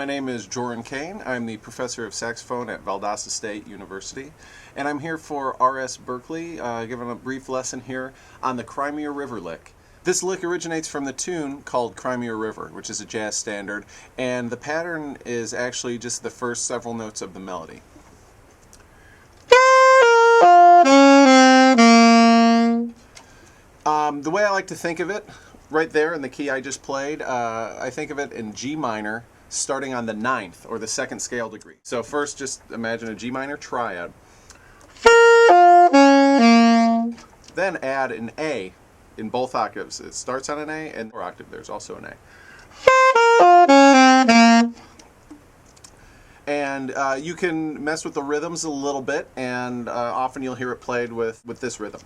name is Joren Cain. I'm the Professor of Saxophone at Valdosta State University, and I'm here for R.S. Berkeley, giving a brief lesson here on the Crimea River lick. This lick originates from the tune called Crimea River, which is a jazz standard, and the pattern is actually just the first several notes of the melody. The way I like to think of it, right there in the key I just played, I think of it in G minor, starting on the 9th, or the 2nd scale degree. So first, just imagine a G minor triad. Then add an A in both octaves. It starts on an A, and or octave, there's also an A. And you can mess with the rhythms a little bit, and often you'll hear it played with this rhythm.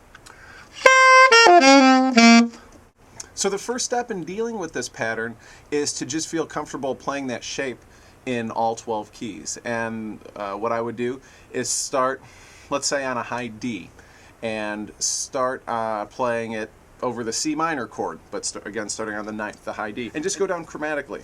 So the first step in dealing with this pattern is to just feel comfortable playing that shape in all 12 keys. And what I would do is start, let's say, on a high D, and start playing it over the C minor chord, but again starting on the 9th, the high D, and just go down chromatically.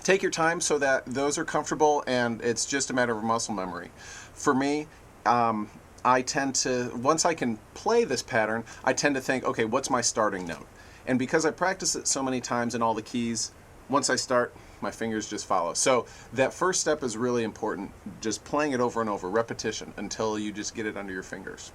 Take your time so that those are comfortable, and it's just a matter of muscle memory. For me, I tend to, once I can play this pattern, I tend to think, okay, what's my starting note? And because I practice it so many times in all the keys, once I start, my fingers just follow. So that first step is really important, just playing it over and over, repetition, until you just get it under your fingers.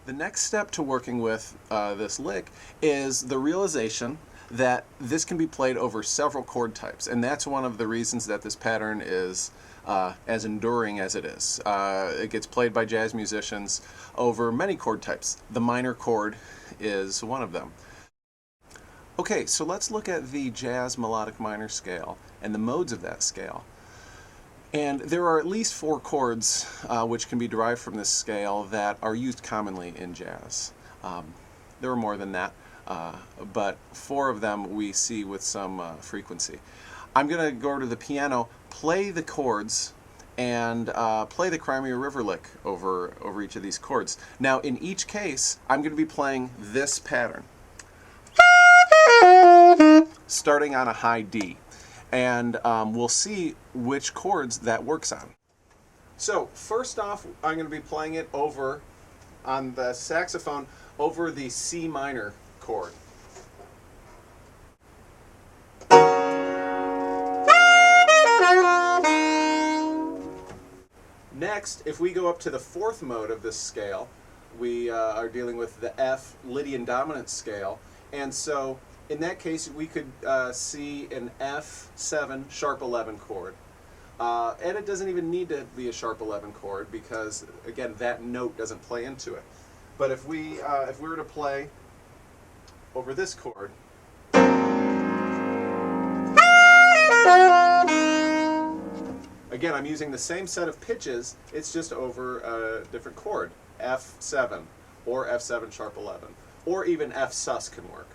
The next step to working with this lick is the realization that this can be played over several chord types, and that's one of the reasons that this pattern is as enduring as it is. It gets played by jazz musicians over many chord types. The minor chord is one of them. Okay, so let's look at the jazz melodic minor scale and the modes of that scale. And there are at least 4 chords which can be derived from this scale that are used commonly in jazz. There are more than that. But 4 of them we see with some frequency. I'm going to go to the piano, play the chords, and play the Crimea River lick over each of these chords. Now, in each case, I'm going to be playing this pattern, starting on a high D, and we'll see which chords that works on. So, first off, I'm going to be playing it over, on the saxophone, over the C minor chord. Next, if we go up to the 4th mode of this scale, we are dealing with the F Lydian dominant scale, and so in that case we could see an F7 sharp 11 chord. And it doesn't even need to be a sharp 11 chord because, again, that note doesn't play into it. But if we were to play over this chord, again, I'm using the same set of pitches, it's just over a different chord, F7 or F7 sharp 11, or even F sus can work.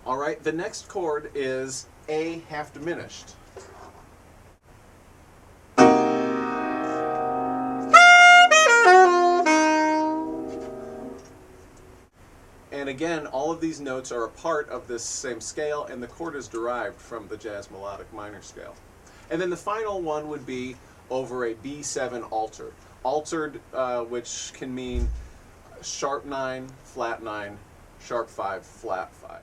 All right, the next chord is A half diminished. And again, all of these notes are a part of this same scale, and the chord is derived from the jazz melodic minor scale. And then the final one would be over a B7 altered. Altered, which can mean sharp 9, flat 9, sharp 5, flat 5.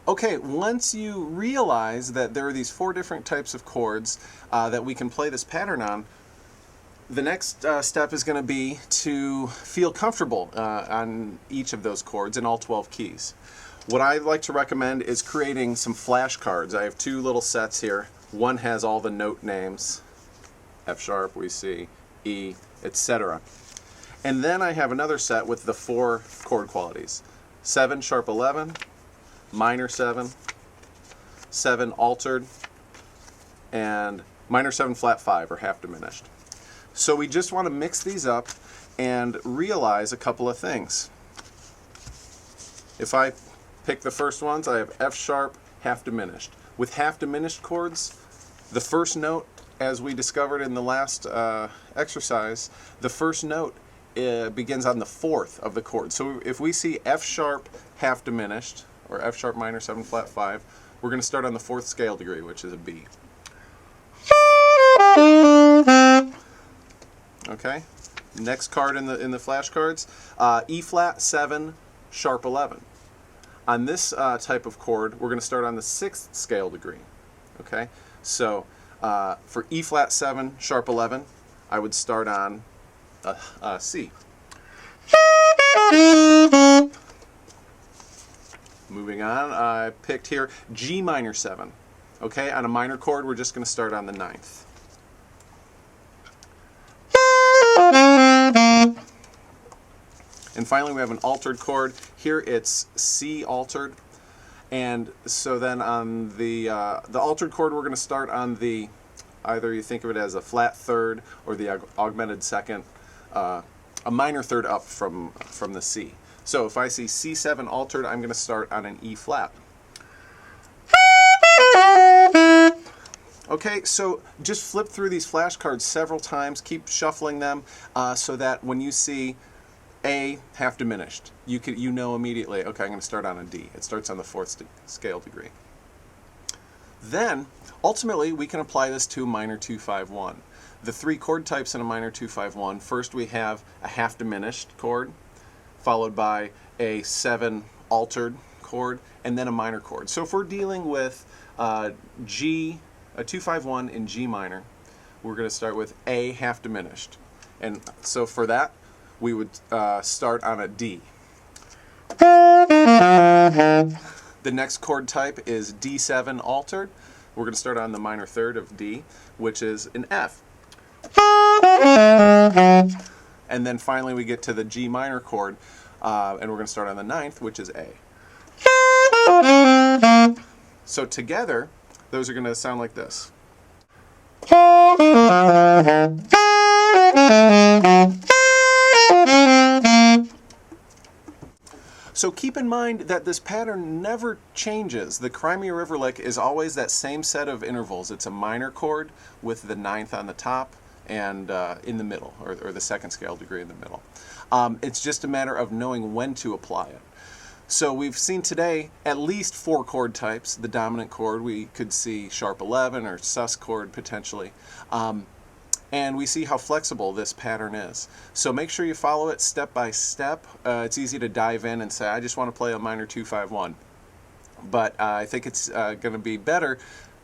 Okay, once you realize that there are these 4 different types of chords that we can play this pattern on, the next step is going to be to feel comfortable on each of those chords in all 12 keys. What I like to recommend is creating some flashcards. I have 2 little sets here. One has all the note names, F sharp, we see, E, etc. And then I have another set with the 4 chord qualities. 7 sharp 11, minor 7, 7 altered, and minor 7 flat 5 or half diminished. So we just want to mix these up and realize a couple of things. If I pick the first ones, I have F sharp, half diminished. With half diminished chords, The first note, as we discovered in the last exercise, the first note begins on the fourth of the chord. So if we see F sharp half diminished, or F sharp minor 7 flat 5, we're going to start on the fourth scale degree, which is a B. Okay. Next card in the flashcards, E flat 7 sharp 11. On this type of chord, we're going to start on the sixth scale degree. Okay. So for E flat 7 sharp 11, I would start on C. Moving on, I picked here G minor 7. Okay, on a minor chord, we're just going to start on the ninth. And finally, we have an altered chord. Here it's C altered. And so then on the altered chord, we're going to start on the, either you think of it as a flat third or the augmented second, a minor third up from the C. So if I see C7 altered, I'm going to start on an E flat. Okay, so just flip through these flashcards several times, keep shuffling them so that when you see A half diminished, you know immediately, okay, I'm going to start on a D. It starts on the fourth scale degree. Then, ultimately, we can apply this to minor 2-5-1. The three chord types in a minor 2-5-1, first we have a half diminished chord, followed by a 7 altered chord, and then a minor chord. So if we're dealing with a 2-5-1 in G minor, we're going to start with A half diminished. And so for that, we would start on a D. The next chord type is D7 altered. We're going to start on the minor third of D, which is an F. And then finally we get to the G minor chord, and we're going to start on the ninth, which is A. So together, those are going to sound like this. So keep in mind that this pattern never changes. The Crimea River lick is always that same set of intervals. It's a minor chord with the ninth on the top and in the middle, or the second scale degree in the middle. It's just a matter of knowing when to apply it. So we've seen today at least 4 chord types. The dominant chord, we could see sharp 11 or sus chord potentially. And we see how flexible this pattern is. So make sure you follow it step by step. It's easy to dive in and say, I just want to play a minor 2-5-1. But I think it's going to be better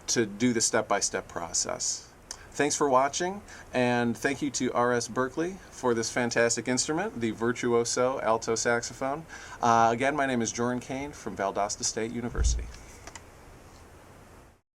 to do the step-by-step process. Thanks for watching, and thank you to R.S. Berkeley for this fantastic instrument, the Virtuoso Alto Saxophone. Again, my name is Joren Cain from Valdosta State University.